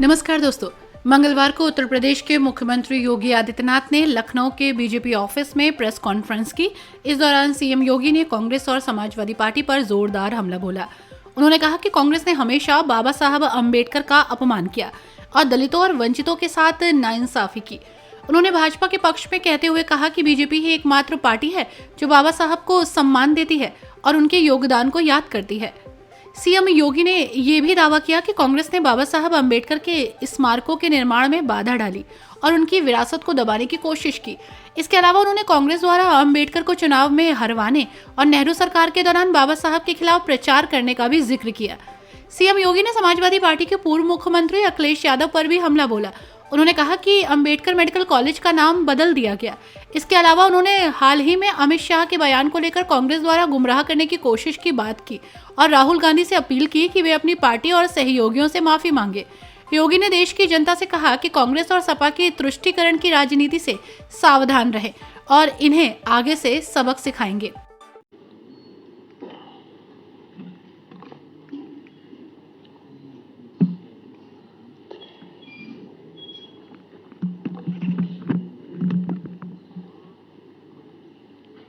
नमस्कार दोस्तों। मंगलवार को उत्तर प्रदेश के मुख्यमंत्री योगी आदित्यनाथ ने लखनऊ के बीजेपी ऑफिस में प्रेस कॉन्फ्रेंस की। इस दौरान सीएम योगी ने कांग्रेस और समाजवादी पार्टी पर जोरदार हमला बोला। उन्होंने कहा कि कांग्रेस ने हमेशा बाबा साहब अम्बेडकर का अपमान किया और दलितों और वंचितों के साथ नाइंसाफी की। उन्होंने भाजपा के पक्ष में कहते हुए कहा कि बीजेपी ही एकमात्र पार्टी है जो बाबा साहब को सम्मान देती है और उनके योगदान को याद करती है। सीएम योगी ने ये भी दावा किया कि कांग्रेस ने बाबा साहब अम्बेडकर के स्मारकों के निर्माण में बाधा डाली और उनकी विरासत को दबाने की कोशिश की। इसके अलावा उन्होंने कांग्रेस द्वारा अम्बेडकर को चुनाव में हरवाने और नेहरू सरकार के दौरान बाबा साहब के खिलाफ प्रचार करने का भी जिक्र किया। सीएम योगी ने समाजवादी पार्टी के पूर्व मुख्यमंत्री अखिलेश यादव पर भी हमला बोला। उन्होंने कहा कि अंबेडकर मेडिकल कॉलेज का नाम बदल दिया गया। इसके अलावा उन्होंने हाल ही में अमित शाह के बयान को लेकर कांग्रेस द्वारा गुमराह करने की कोशिश की बात की और राहुल गांधी से अपील की कि वे अपनी पार्टी और सहयोगियों से माफी मांगे। योगी ने देश की जनता से कहा कि कांग्रेस और सपा की तुष्टीकरण की राजनीति से सावधान रहे और इन्हें आगे से सबक सिखाएंगे।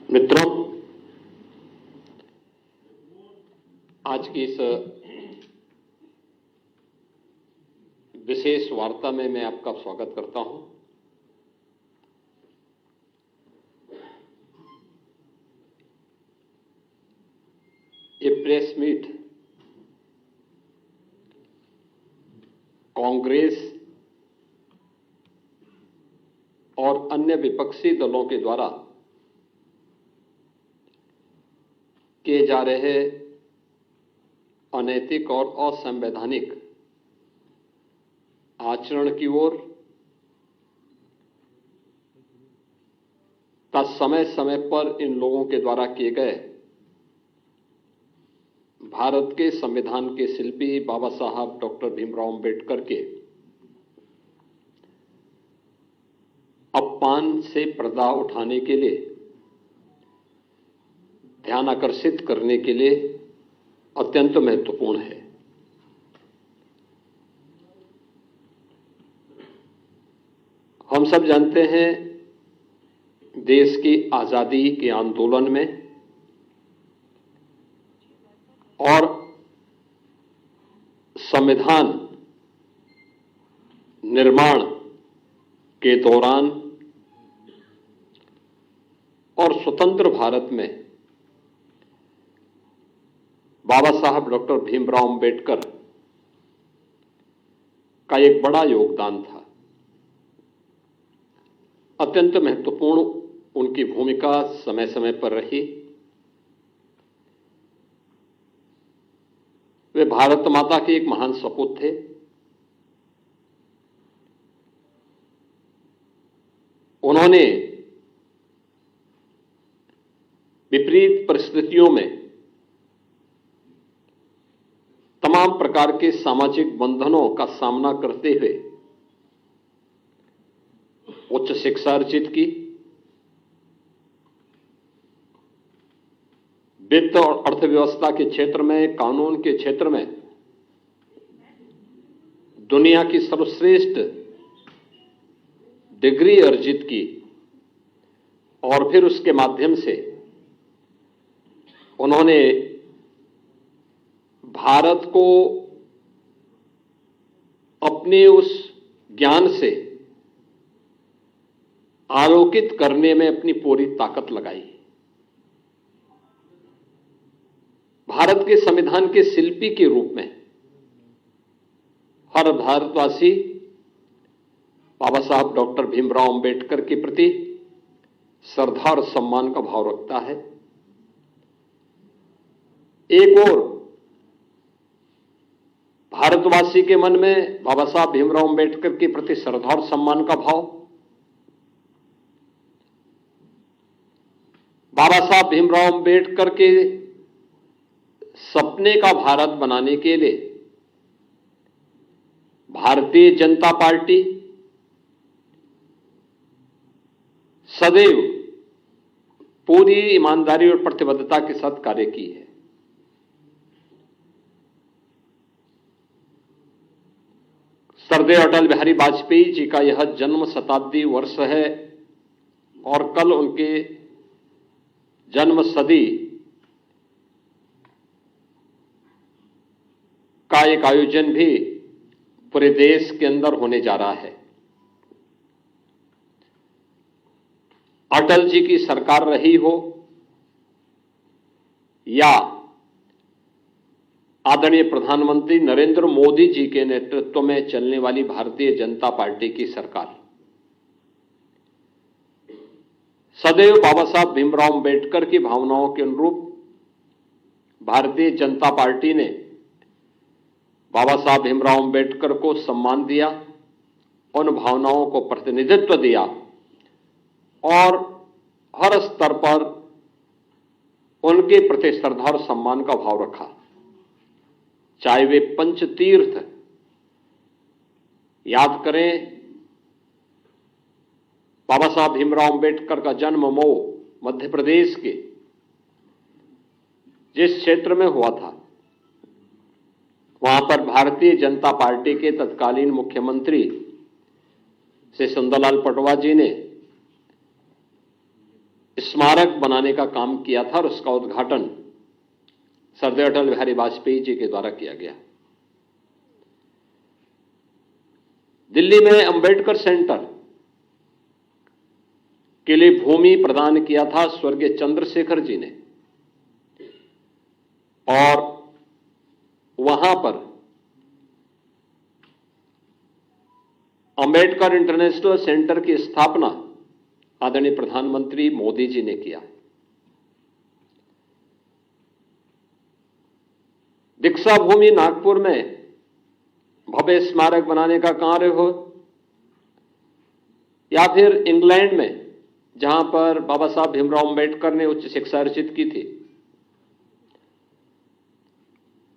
मित्रों, आज की इस विशेष वार्ता में मैं आपका स्वागत करता हूं। ये प्रेस मीट कांग्रेस और अन्य विपक्षी दलों के द्वारा किए जा रहे अनैतिक और असंवैधानिक आचरण की ओर का समय समय पर इन लोगों के द्वारा किए गए भारत के संविधान के शिल्पी बाबा साहब डॉक्टर भीमराव अंबेडकर के अपमान से पर्दा उठाने के लिए, ध्यान आकर्षित करने के लिए अत्यंत महत्वपूर्ण है। हम सब जानते हैं, देश की आजादी के आंदोलन में और संविधान निर्माण के दौरान और स्वतंत्र भारत में बाबा साहब डॉक्टर भीमराव अंबेडकर का एक बड़ा योगदान था। अत्यंत महत्वपूर्ण उनकी भूमिका समय समय पर रही। वे भारत माता के एक महान सपूत थे। उन्होंने विपरीत परिस्थितियों में तमाम प्रकार के सामाजिक बंधनों का सामना करते हुए उच्च शिक्षा अर्जित की, वित्त और अर्थव्यवस्था के क्षेत्र में, कानून के क्षेत्र में दुनिया की सर्वश्रेष्ठ डिग्री अर्जित की और फिर उसके माध्यम से उन्होंने भारत को अपने उस ज्ञान से आलोकित करने में अपनी पूरी ताकत लगाई। भारत के संविधान के शिल्पी के रूप में हर भारतवासी बाबा साहब डॉक्टर भीमराव अंबेडकर के प्रति श्रद्धा और सम्मान का भाव रखता है। एक और भारतवासी के मन में बाबा साहब भीमराव अंबेडकर के प्रति श्रद्धा और सम्मान का भाव, बाबा साहब भीमराव अंबेडकर के सपने का भारत बनाने के लिए भारतीय जनता पार्टी सदैव पूरी ईमानदारी और प्रतिबद्धता के साथ कार्य की है। श्रद्धेय अटल बिहारी वाजपेयी जी का यह जन्म शताब्दी वर्ष है और कल उनके जन्म सदी का एक आयोजन भी पूरे देश के अंदर होने जा रहा है। अटल जी की सरकार रही हो या आदरणीय प्रधानमंत्री नरेंद्र मोदी जी के नेतृत्व में चलने वाली भारतीय जनता पार्टी की सरकार, सदैव बाबा साहब भीमराव अंबेडकर की भावनाओं के अनुरूप भारतीय जनता पार्टी ने बाबा साहब भीमराव अंबेडकर को सम्मान दिया, उन भावनाओं को प्रतिनिधित्व दिया और हर स्तर पर उनके प्रति श्रद्धा और सम्मान का भाव रखा। चाहे वे पंचतीर्थ याद करें, बाबा साहब भीमराव अंबेडकर का जन्म मऊ मध्य प्रदेश के जिस क्षेत्र में हुआ था, वहां पर भारतीय जनता पार्टी के तत्कालीन मुख्यमंत्री श्री सुंदरलाल पटवा जी ने स्मारक बनाने का काम किया था और उसका उद्घाटन श्रद्धेय अटल बिहारी वाजपेयी जी के द्वारा किया गया। दिल्ली में अंबेडकर सेंटर के लिए भूमि प्रदान किया था स्वर्गीय चंद्रशेखर जी ने और वहां पर अंबेडकर इंटरनेशनल सेंटर की स्थापना आदरणीय प्रधानमंत्री मोदी जी ने किया। दीक्षा भूमि नागपुर में भव्य स्मारक बनाने का कार्य हो या फिर इंग्लैंड में जहां पर बाबा साहब भीमराव अंबेडकर ने उच्च शिक्षा अर्जित की थी,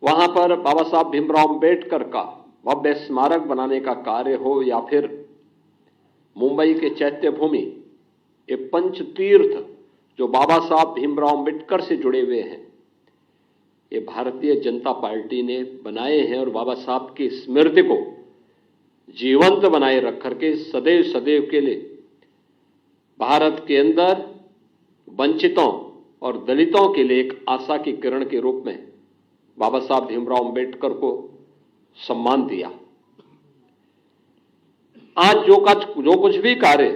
वहां पर बाबा साहब भीमराव अंबेडकर का भव्य स्मारक बनाने का कार्य हो या फिर मुंबई के चैत्य भूमि, ये पंचतीर्थ जो बाबा साहब भीमराव अंबेडकर से जुड़े हुए हैं, ये भारतीय जनता पार्टी ने बनाए हैं और बाबा साहब की स्मृति को जीवंत बनाए रख करके सदैव सदैव के लिए भारत के अंदर वंचितों और दलितों के लिए एक आशा की किरण के रूप में बाबा साहब भीमराव अंबेडकर को सम्मान दिया। आज जो कुछ भी कार्य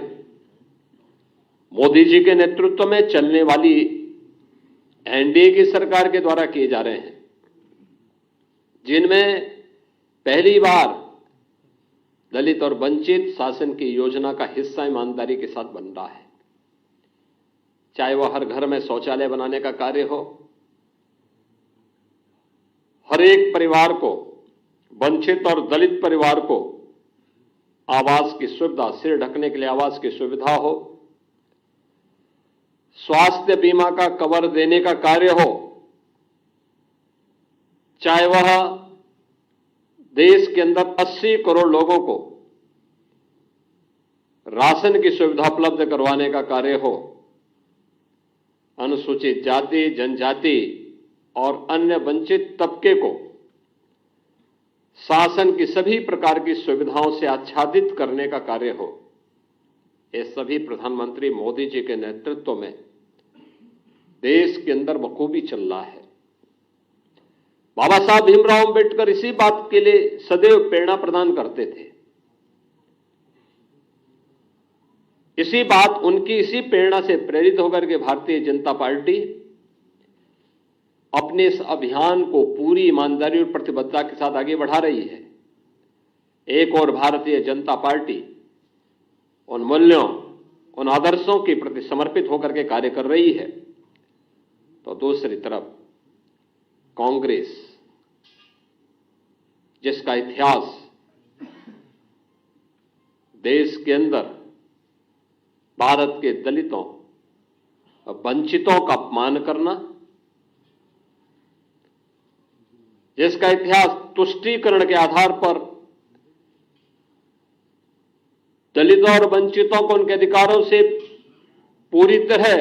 मोदी जी के नेतृत्व में चलने वाली एनडीए की सरकार के द्वारा किए जा रहे हैं, जिनमें पहली बार दलित और वंचित शासन की योजना का हिस्सा ईमानदारी के साथ बन रहा है, चाहे वह हर घर में शौचालय बनाने का कार्य हो, हर एक परिवार को, वंचित और दलित परिवार को आवास की सुविधा, सिर ढकने के लिए आवास की सुविधा हो, स्वास्थ्य बीमा का कवर देने का कार्य हो, चाहे वह देश के अंदर 80 करोड़ लोगों को राशन की सुविधा उपलब्ध करवाने का कार्य हो, अनुसूचित जाति, जनजाति और अन्य वंचित तबके को शासन की सभी प्रकार की सुविधाओं से आच्छादित करने का कार्य हो, ये सभी प्रधानमंत्री मोदी जी के नेतृत्व में देश के अंदर बखूबी चल रहा है। बाबा साहब भीमराव अंबेडकर इसी बात के लिए सदैव प्रेरणा प्रदान करते थे। इसी प्रेरणा से प्रेरित होकर के भारतीय जनता पार्टी अपने इस अभियान को पूरी ईमानदारी और प्रतिबद्धता के साथ आगे बढ़ा रही है। एक और भारतीय जनता पार्टी उन मूल्यों, उन आदर्शों के प्रति समर्पित होकर के कार्य कर रही है, तो दूसरी तरफ कांग्रेस, जिसका इतिहास देश के अंदर भारत के दलितों और वंचितों का अपमान करना, जिसका इतिहास तुष्टीकरण के आधार पर दलितों और वंचितों को उनके अधिकारों से पूरी तरह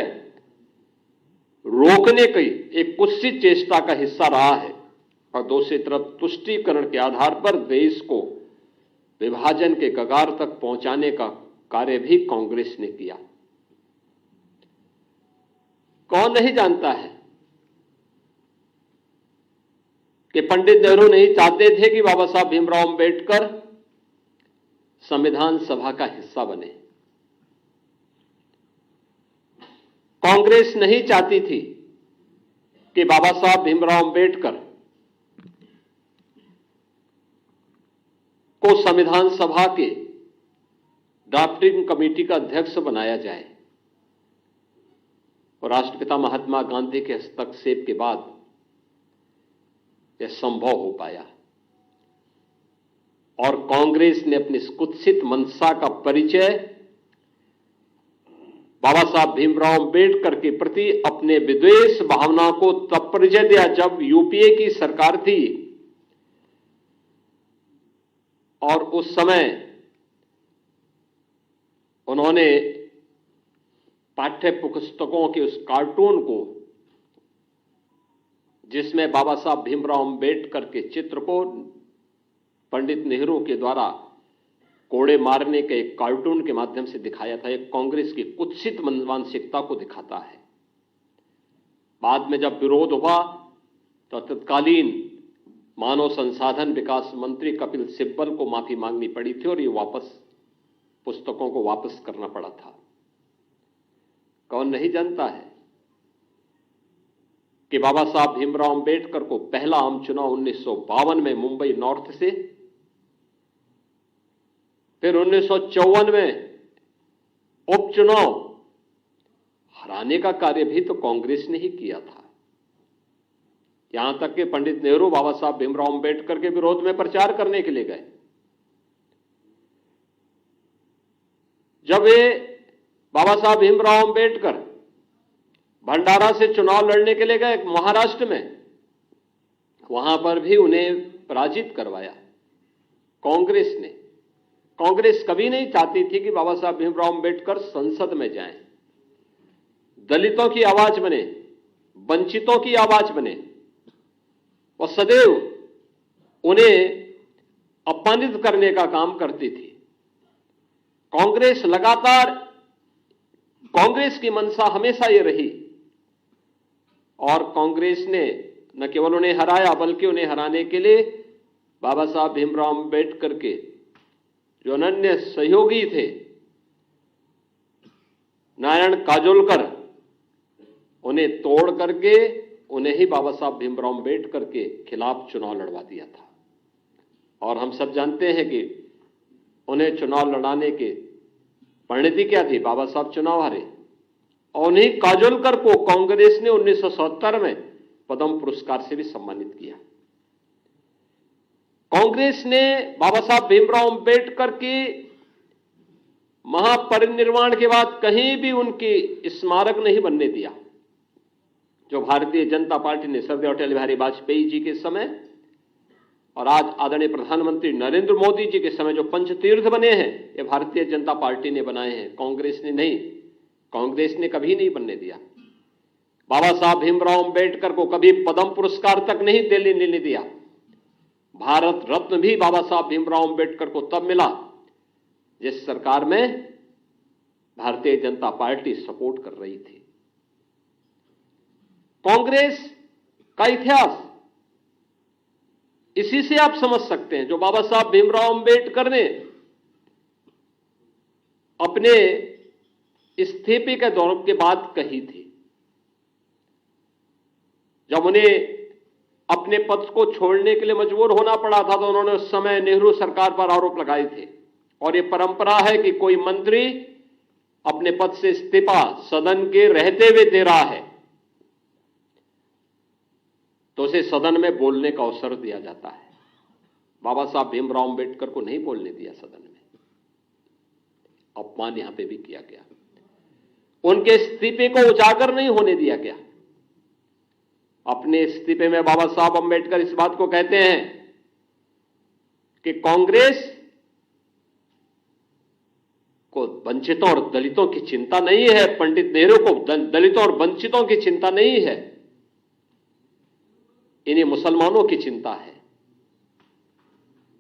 रोकने की एक कुत्सित चेष्टा का हिस्सा रहा है, और दूसरी तरफ तुष्टीकरण के आधार पर देश को विभाजन के कगार तक पहुंचाने का कार्य भी कांग्रेस ने किया। कौन नहीं जानता है कि पंडित नेहरू नहीं चाहते थे कि बाबा साहब भीमराव अंबेडकर संविधान सभा का हिस्सा बने। कांग्रेस नहीं चाहती थी कि बाबा साहब भीमराव अंबेडकर को संविधान सभा के ड्राफ्टिंग कमेटी का अध्यक्ष बनाया जाए, और राष्ट्रपिता महात्मा गांधी के हस्तक्षेप के बाद यह संभव हो पाया। और कांग्रेस ने अपनी कुत्सित मंशा का परिचय बाबा साहब भीमराव अंबेडकर के प्रति अपने विद्वेष भावना को तब परिचय दिया जब यूपीए की सरकार थी, और उस समय उन्होंने पाठ्य पुस्तकों के उस कार्टून को, जिसमें बाबा साहब भीमराव अंबेडकर के चित्र को पंडित नेहरू के द्वारा कोड़े मारने के एक कार्टून के माध्यम से दिखाया था, एक कांग्रेस की कुत्सित मानसिकता को दिखाता है। बाद में जब विरोध हुआ तो तत्कालीन मानव संसाधन विकास मंत्री कपिल सिब्बल को माफी मांगनी पड़ी थी और ये पुस्तकों को वापस करना पड़ा था। कौन नहीं जानता है कि बाबा साहब भीमराव अंबेडकर को पहला आम चुनाव 1952 में मुंबई नॉर्थ से, फिर 1954 में उपचुनाव हराने का कार्य भी तो कांग्रेस ने ही किया था। यहां तक कि पंडित नेहरू बाबा साहब भीमराव अंबेडकर के विरोध में प्रचार करने के लिए गए। जब वे बाबा साहब भीमराव अंबेडकर भंडारा से चुनाव लड़ने के लिए गए महाराष्ट्र में, वहां पर भी उन्हें पराजित करवाया कांग्रेस ने। कांग्रेस कभी नहीं चाहती थी कि बाबा साहब भीमराव अंबेडकर संसद में जाएं, दलितों की आवाज बने, वंचितों की आवाज बने, और सदैव उन्हें अपमानित करने का काम करती थी। कांग्रेस लगातार, कांग्रेस की मंशा हमेशा ये रही, और कांग्रेस ने न केवल उन्हें हराया बल्कि उन्हें हराने के लिए बाबा साहब भीमराव अंबेडकर के जो अनन्य सहयोगी थे नारायण काजोलकर, उन्हें तोड़ करके उन्हें ही बाबा साहब भीमराव अंबेडकर के खिलाफ चुनाव लड़वा दिया था। और हम सब जानते हैं कि उन्हें चुनाव लड़ाने के परिणति क्या थी। बाबा साहब चुनाव हारे, और उन्हीं काजोलकर को कांग्रेस ने 1970 में पद्म पुरस्कार से भी सम्मानित किया। कांग्रेस ने बाबा साहब भीमराव अंबेडकर की महापरिनिर्वाण के बाद कहीं भी उनकी स्मारक नहीं बनने दिया। जो भारतीय जनता पार्टी ने सरदार अटल बिहारी वाजपेयी जी के समय और आज आदरणीय प्रधानमंत्री नरेंद्र मोदी जी के समय जो पंचतीर्थ बने हैं, ये भारतीय जनता पार्टी ने बनाए हैं, कांग्रेस ने नहीं। कांग्रेस ने कभी नहीं बनने दिया। बाबा साहब भीमराव अंबेडकर को कभी पद्म पुरस्कार तक नहीं देने दिया। भारत रत्न भी बाबा साहब भीमराव अंबेडकर को तब मिला जिस सरकार में भारतीय जनता पार्टी सपोर्ट कर रही थी। कांग्रेस का इतिहास इसी से आप समझ सकते हैं, जो बाबा साहब भीमराव अंबेडकर ने अपने इस्तीफे के दौर के बाद कही थी। जब उन्हें अपने पद को छोड़ने के लिए मजबूर होना पड़ा था तो उन्होंने उस समय नेहरू सरकार पर आरोप लगाए थे। और यह परंपरा है कि कोई मंत्री अपने पद से इस्तीफा सदन के रहते हुए दे रहा है तो उसे सदन में बोलने का अवसर दिया जाता है। बाबा साहब भीमराव अंबेडकर को नहीं बोलने दिया सदन में, अपमान यहां पे भी किया गया। उनके इस्तीफे को उजागर नहीं होने दिया गया। अपने इस्तीफे में बाबा साहब अंबेडकर इस बात को कहते हैं कि कांग्रेस को वंचितों और दलितों की चिंता नहीं है, पंडित नेहरू को दलितों और वंचितों की चिंता नहीं है, इन्हें मुसलमानों की चिंता है।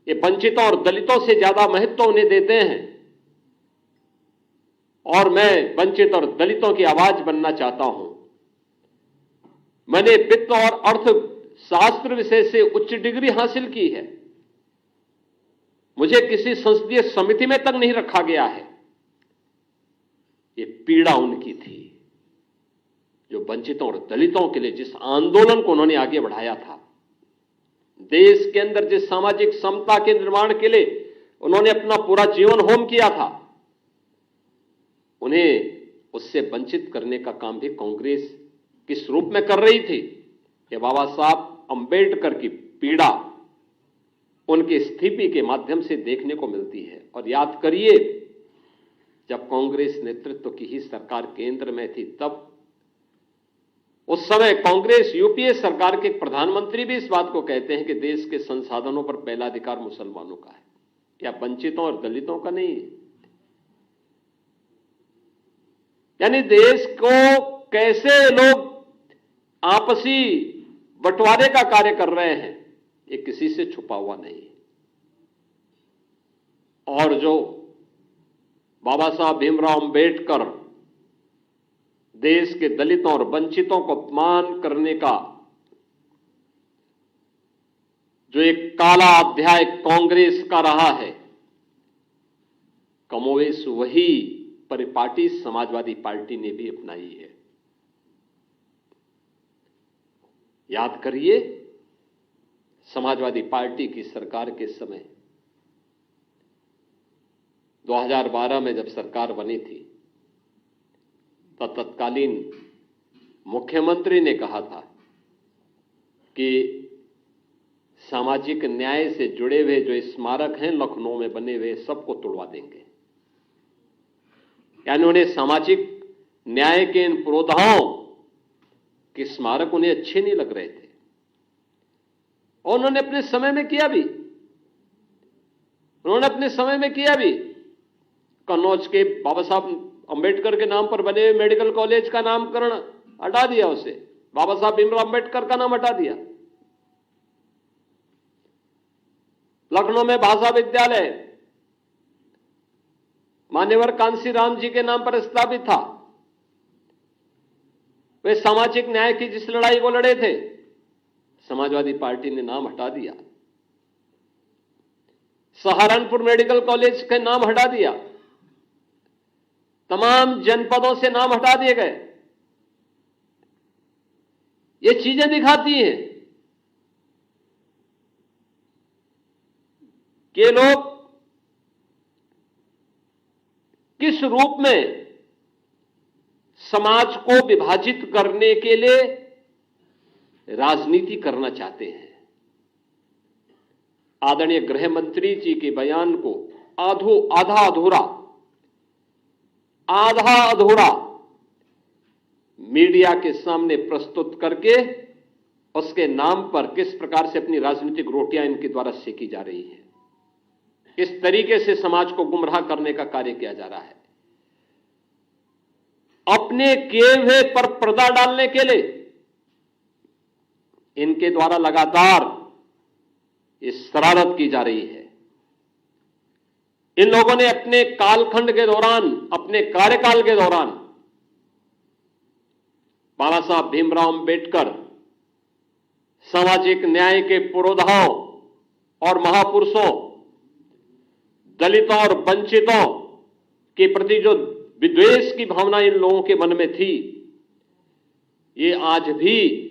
ये वंचितों और दलितों से ज्यादा महत्व उन्हें देते हैं और मैं वंचित और दलितों की आवाज बनना चाहता हूं। मैंने वित्त और अर्थशास्त्र विषय से उच्च डिग्री हासिल की है। मुझे किसी संसदीय समिति में तक नहीं रखा गया है। ये पीड़ा उनकी थी जो वंचितों और दलितों के लिए जिस आंदोलन को उन्होंने आगे बढ़ाया था, देश के अंदर जिस सामाजिक समता के निर्माण के लिए उन्होंने अपना पूरा जीवन होम किया था, उन्हें उससे वंचित करने का काम भी कांग्रेस किस रूप में कर रही थी। कि बाबा साहब अंबेडकर की पीड़ा उनके इस्तीफे के माध्यम से देखने को मिलती है। और याद करिए, जब कांग्रेस नेतृत्व की ही सरकार केंद्र में थी, तब उस समय कांग्रेस यूपीए सरकार के प्रधानमंत्री भी इस बात को कहते हैं कि देश के संसाधनों पर पहला अधिकार मुसलमानों का है, या वंचितों और दलितों का नहीं है। यानी देश को कैसे लोग आपसी बंटवारे का कार्य कर रहे हैं, ये किसी से छुपा हुआ नहीं है। और जो बाबा साहब भीमराव अंबेडकर देश के दलितों और वंचितों को अपमान करने का जो एक काला अध्याय कांग्रेस का रहा है, कमोवेश वही परिपाटी समाजवादी पार्टी ने भी अपनाई है। याद करिए, समाजवादी पार्टी की सरकार के समय 2012 में जब सरकार बनी थी, तो तत्कालीन मुख्यमंत्री ने कहा था कि सामाजिक न्याय से जुड़े हुए जो स्मारक हैं लखनऊ में बने हुए, सबको तोड़वा देंगे। यानी उन्हें सामाजिक न्याय के इन पुरोधाओं के स्मारक उन्हें अच्छे नहीं लग रहे थे, और उन्होंने अपने समय में किया भी। कन्नौज के बाबा साहब अंबेडकर के नाम पर बने हुए मेडिकल कॉलेज का नामकरण हटा दिया, उसे बाबा साहब भीमराव अंबेडकर का नाम हटा दिया। लखनऊ में भाषा विद्यालय मान्यवर कांसी राम जी के नाम पर स्थापित था। वे सामाजिक न्याय की जिस लड़ाई को लड़े थे, समाजवादी पार्टी ने नाम हटा दिया। सहारनपुर मेडिकल कॉलेज का नाम हटा दिया, तमाम जनपदों से नाम हटा दिए गए। ये चीजें दिखाती हैं कि लोग किस रूप में समाज को विभाजित करने के लिए राजनीति करना चाहते हैं। आदरणीय गृह मंत्री जी के बयान को आधा अधूरा मीडिया के सामने प्रस्तुत करके उसके नाम पर किस प्रकार से अपनी राजनीतिक रोटियां इनके द्वारा सेकी जा रही है, किस तरीके से समाज को गुमराह करने का कार्य किया जा रहा है। अपने किए हुए पर पर्दा डालने के लिए इनके द्वारा लगातार इस शरारत की जा रही है। इन लोगों ने अपने कालखंड के दौरान, अपने कार्यकाल के दौरान बाबा साहब भीमराव अंबेडकर सामाजिक न्याय के पुरोधाओं और महापुरुषों, दलितों और वंचितों के प्रति जो विद्वेष की भावना इन लोगों के मन में थी, ये आज भी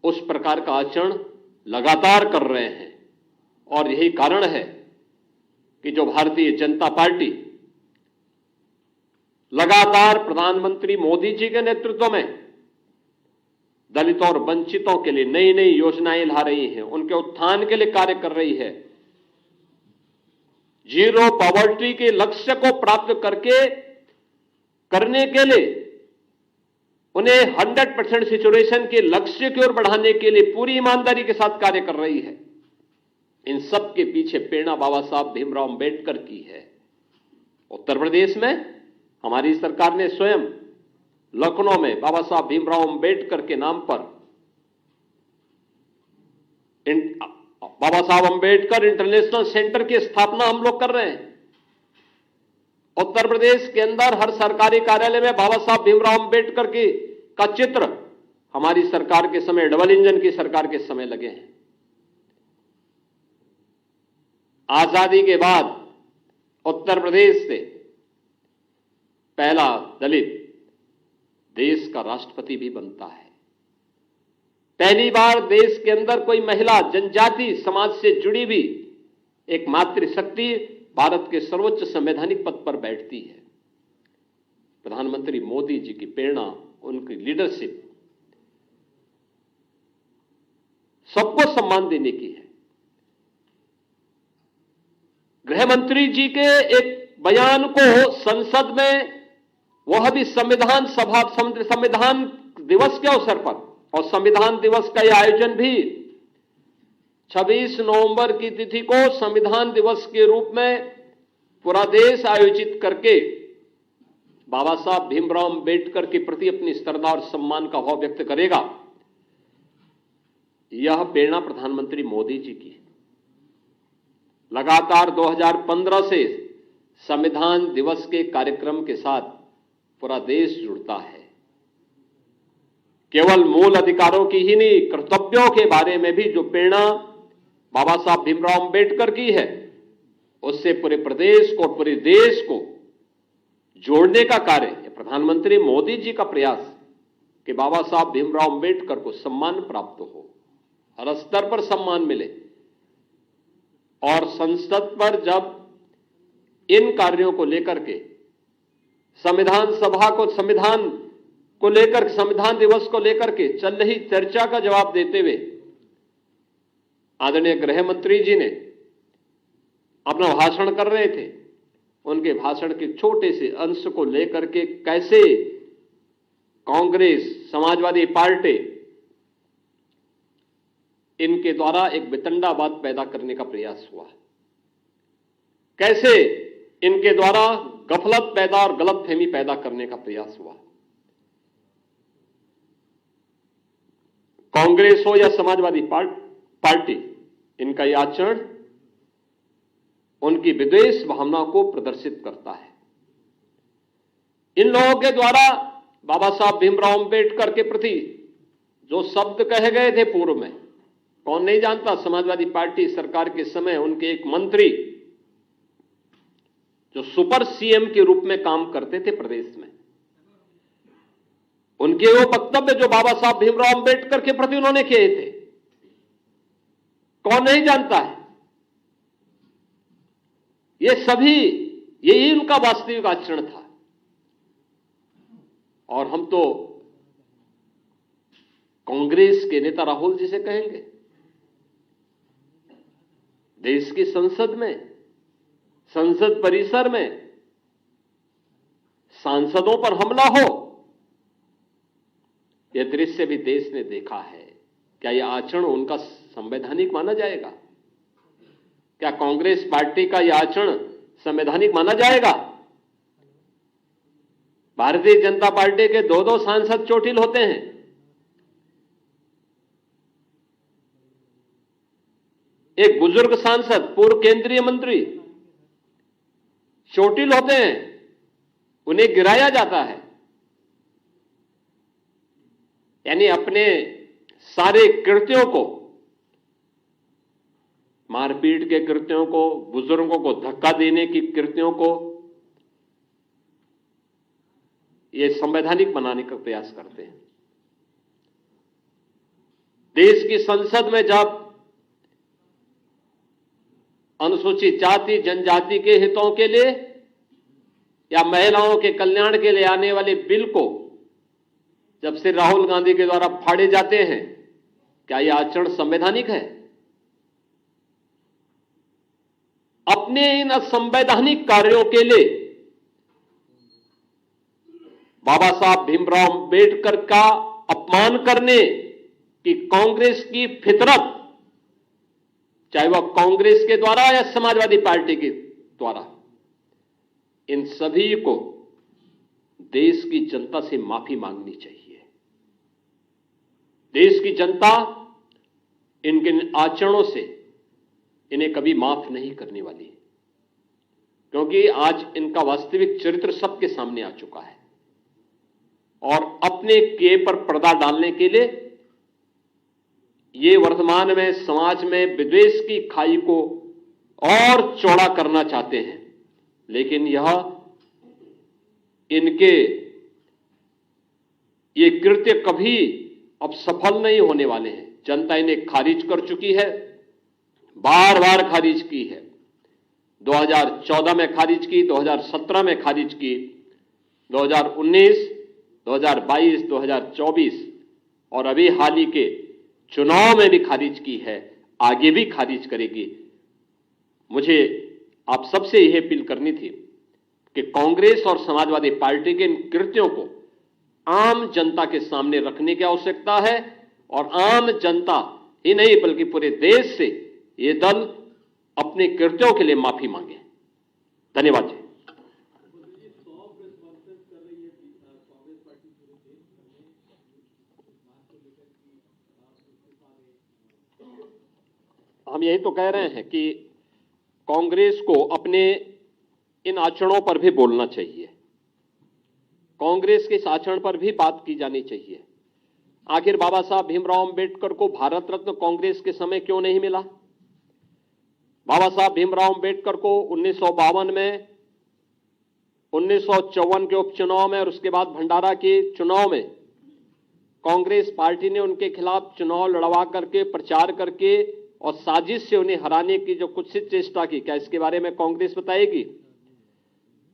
उस प्रकार का आचरण लगातार कर रहे हैं। और यही कारण है कि जो भारतीय जनता पार्टी लगातार प्रधानमंत्री मोदी जी के नेतृत्व में दलितों और वंचितों के लिए नई नई योजनाएं ला रही है, उनके उत्थान के लिए कार्य कर रही है। जीरो पॉवर्टी के लक्ष्य को प्राप्त करने के लिए उन्हें 100% सिचुएशन के लक्ष्य की ओर बढ़ाने के लिए पूरी ईमानदारी के साथ कार्य कर रही है। इन सब के पीछे प्रेरणा बाबा साहब भीमराव अंबेडकर की है। उत्तर प्रदेश में हमारी सरकार ने स्वयं लखनऊ में बाबा साहब भीमराव अंबेडकर के नाम पर बाबा साहब अंबेडकर इंटरनेशनल सेंटर की स्थापना हम लोग कर रहे हैं। उत्तर प्रदेश के अंदर हर सरकारी कार्यालय में बाबा साहब भीमराव अंबेडकर का चित्र हमारी सरकार के समय, डबल इंजन की सरकार के समय लगे हैं। आजादी के बाद उत्तर प्रदेश से पहला दलित देश का राष्ट्रपति भी बनता है। पहली बार देश के अंदर कोई महिला जनजाति समाज से जुड़ी भी एक मातृशक्ति भारत के सर्वोच्च संवैधानिक पद पर बैठती है। प्रधानमंत्री मोदी जी की प्रेरणा, उनकी लीडरशिप सबको सम्मान देने की है। गृह मंत्री जी के एक बयान को संसद में, वह भी संविधान दिवस के अवसर पर, और संविधान दिवस का यह आयोजन भी 26 नवंबर की तिथि को संविधान दिवस के रूप में पूरा देश आयोजित करके बाबा साहब भीमराव अंबेडकर के प्रति अपनी श्रद्धा और सम्मान का भाव व्यक्त करेगा। यह प्रेरणा प्रधानमंत्री मोदी जी की है। लगातार 2015 से संविधान दिवस के कार्यक्रम के साथ पूरा देश जुड़ता है। केवल मूल अधिकारों की ही नहीं, कर्तव्यों के बारे में भी जो प्रेरणा बाबा साहब भीमराव अंबेडकर की है, उससे पूरे प्रदेश को, पूरे देश को जोड़ने का कार्य प्रधानमंत्री मोदी जी का प्रयास कि बाबा साहब भीमराव अंबेडकर को सम्मान प्राप्त हो, हर स्तर पर सम्मान मिले। और संसद पर जब इन कार्यों को लेकर के संविधान सभा को, संविधान दिवस को लेकर के चल रही चर्चा का जवाब देते हुए आदरणीय गृह मंत्री जी ने अपना भाषण कर रहे थे। उनके भाषण के छोटे से अंश को लेकर के कैसे कांग्रेस, समाजवादी पार्टी इनके द्वारा एक वितंडावाद पैदा करने का प्रयास हुआ, कैसे इनके द्वारा गफलत पैदा और गलतफहमी पैदा करने का प्रयास हुआ। कांग्रेस हो या समाजवादी पार्टी, इनका यह आचरण उनकी विद्वेष भावना को प्रदर्शित करता है। इन लोगों के द्वारा बाबा साहब भीमराव अंबेडकर के प्रति जो शब्द कहे गए थे पूर्व में, कौन नहीं जानता। समाजवादी पार्टी सरकार के समय उनके एक मंत्री जो सुपर सीएम के रूप में काम करते थे प्रदेश में, उनके वो वक्तव्य जो बाबा साहब भीमराव अंबेडकर के प्रति उन्होंने किए थे, कौन नहीं जानता है। ये सभी, यही उनका वास्तविक आचरण था। और हम तो कांग्रेस के नेता राहुल जी से कहेंगे, देश की संसद में, संसद परिसर में सांसदों पर हमला हो, यह दृश्य भी देश ने देखा है। क्या यह आचरण उनका संवैधानिक माना जाएगा? क्या कांग्रेस पार्टी का यह आचरण संवैधानिक माना जाएगा? भारतीय जनता पार्टी के 2-2 सांसद चोटिल होते हैं। एक बुजुर्ग सांसद, पूर्व केंद्रीय मंत्री चोटिल होते हैं, उन्हें गिराया जाता है। यानी अपने सारे कृत्यों को, मारपीट के कृत्यों को, बुजुर्गों को धक्का देने की कृत्यों को ये संवैधानिक बनाने का प्रयास करते हैं। देश की संसद में जब अनुसूचित जाति जनजाति के हितों के लिए या महिलाओं के कल्याण के लिए आने वाले बिल को जब से राहुल गांधी के द्वारा फाड़े जाते हैं, क्या यह आचरण संवैधानिक है? अपने इन असंवैधानिक कार्यों के लिए बाबा साहब भीमराव अंबेडकर का अपमान करने की कांग्रेस की फितरत, चाहे वह कांग्रेस के द्वारा या समाजवादी पार्टी के द्वारा, इन सभी को देश की जनता से माफी मांगनी चाहिए। देश की जनता इनके आचरणों से इन्हें कभी माफ नहीं करने वाली है, क्योंकि आज इनका वास्तविक चरित्र सबके सामने आ चुका है और अपने किए पर पर्दा डालने के लिए ये वर्तमान में समाज में विद्वेष की खाई को और चौड़ा करना चाहते हैं, लेकिन यह इनके ये कृत्य कभी अब सफल नहीं होने वाले हैं। जनता इन्हें खारिज कर चुकी है, बार बार खारिज की है। 2014 में खारिज की, 2017 में खारिज की, 2019, 2022, 2024 और अभी हाल ही के चुनाव में भी खारिज की है, आगे भी खारिज करेगी। मुझे आप सबसे यह अपील करनी थी कि कांग्रेस और समाजवादी पार्टी के इन कृत्यों को आम जनता के सामने रखने की आवश्यकता है और आम जनता ही नहीं बल्कि पूरे देश से ये दल अपने कृत्यों के लिए माफी मांगे। धन्यवाद जी। हम यही तो कह रहे हैं कि कांग्रेस को अपने इन आचरणों पर भी बोलना चाहिए, कांग्रेस के इस आचरण पर भी बात की जानी चाहिए। आखिर बाबा साहब भीमराव अंबेडकर को भारत रत्न कांग्रेस के समय क्यों नहीं मिला? बाबा साहब भीमराव अंबेडकर को 1952 में, 1954 के उपचुनाव में और उसके बाद भंडारा के चुनाव में कांग्रेस पार्टी ने उनके खिलाफ चुनाव लड़वा करके, प्रचार करके और साजिश से उन्हें हराने की जो कुत्सित चेष्टा की, क्या इसके बारे में कांग्रेस बताएगी?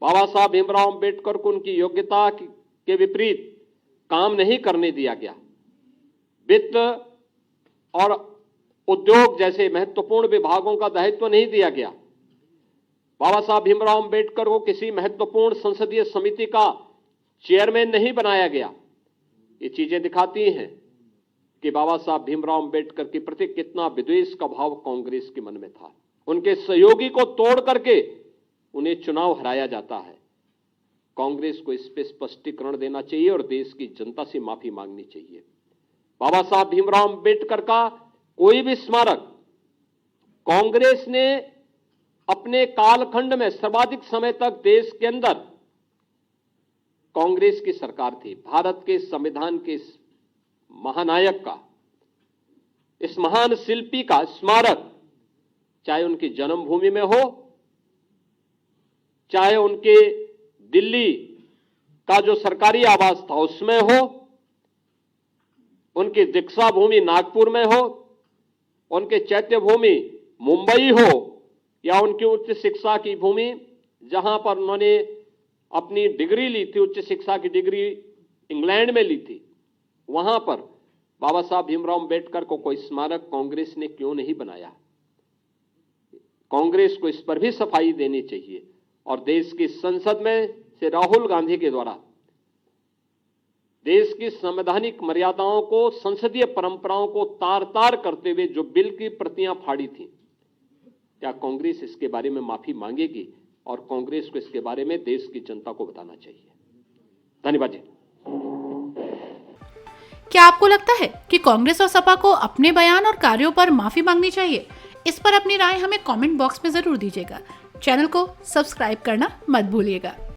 बाबा साहब भीमराव अंबेडकर को उनकी योग्यता के विपरीत काम नहीं करने दिया गया। वित्त और उद्योग जैसे महत्वपूर्ण विभागों का दायित्व नहीं दिया गया। बाबा साहब भीमराव अंबेडकर को किसी महत्वपूर्ण संसदीय समिति का चेयरमैन नहीं बनाया गया। ये चीजें दिखाती हैं कि बाबा साहब भीमराव अंबेडकर के प्रति कितना विद्वेष का भाव कांग्रेस के मन में था। उनके सहयोगी को तोड़ करके उन्हें चुनाव हराया जाता है। कांग्रेस को इस पे स्पष्टीकरण देना चाहिए और देश की जनता से माफी मांगनी चाहिए। बाबा साहब भीमराव अंबेडकर का कोई भी स्मारक कांग्रेस ने अपने कालखंड में सर्वाधिक समय तक देश के अंदर, कांग्रेस की सरकार थी, भारत के संविधान के इस महानायक का, इस महान शिल्पी का स्मारक, चाहे उनकी जन्मभूमि में हो, चाहे उनके दिल्ली का जो सरकारी आवास था उसमें हो, उनकी दीक्षा भूमि नागपुर में हो, उनके चैत्य भूमि मुंबई हो या उनकी उच्च शिक्षा की भूमि जहां पर उन्होंने अपनी डिग्री ली थी, उच्च शिक्षा की डिग्री इंग्लैंड में ली थी, वहां पर बाबा साहब भीमराव अंबेडकर को कोई स्मारक कांग्रेस ने क्यों नहीं बनाया? कांग्रेस को इस पर भी सफाई देनी चाहिए और देश की संसद में से राहुल गांधी के द्वारा देश की संवैधानिक मर्यादाओं को, संसदीय परंपराओं को तार-तार करते हुए जो बिल की प्रतियां फाड़ी थी, क्या कांग्रेस इसके बारे में माफी मांगेगी? और कांग्रेस को इसके बारे में देश की जनता को बताना चाहिए। धन्यवाद जी। क्या आपको लगता है कि कांग्रेस और सपा को अपने बयान और कार्यों पर माफी मांगनी चाहिए? इस पर अपनी राय हमें कमेंट बॉक्स में जरूर दीजिएगा। चैनल को सब्सक्राइब करना मत भूलिएगा।